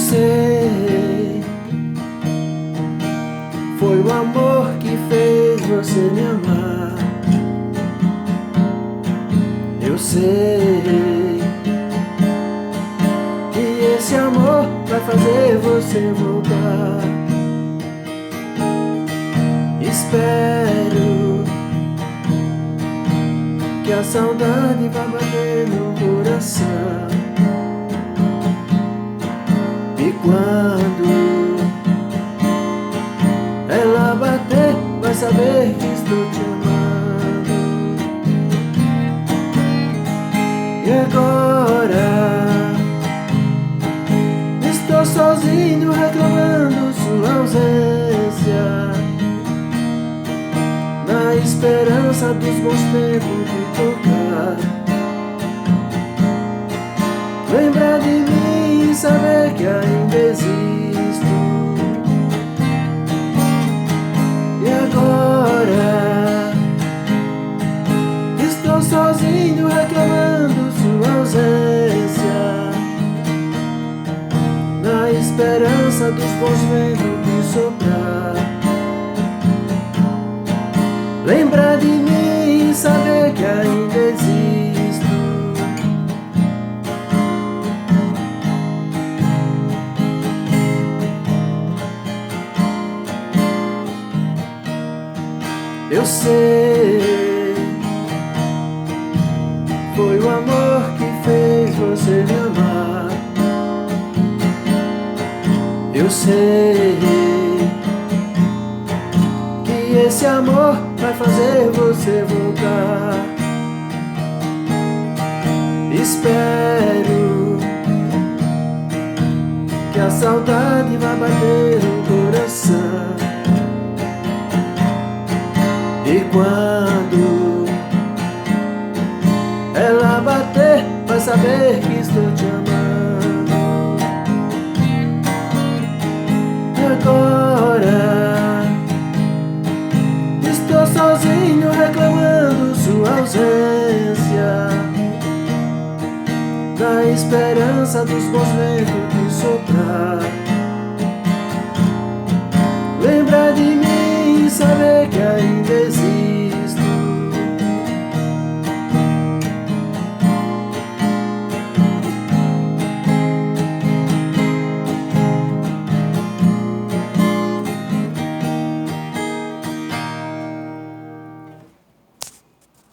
sei, foi o amor que fez você me amar. Eu sei que esse amor vai fazer você voltar. Espero que a saudade vá bater no coração. E quando ela bater, vai saber que estou te amando. E agora estou sozinho reclamando sua ausência, na esperança dos bons tempos de tocar. Lembrar de mim e saber que ainda existo. E agora estou sozinho reclamando sua ausência, na esperança dos bons ventos de soprar. Lembrar de mim e saber que ainda existo. Eu sei, foi o amor que fez você me amar. Eu sei que esse amor vai fazer você voltar. Espero que a saudade vá bater no coração. E quando ela bater, vai saber que estou te amando. E agora estou sozinho reclamando sua ausência, na esperança dos bons ventos de soprar.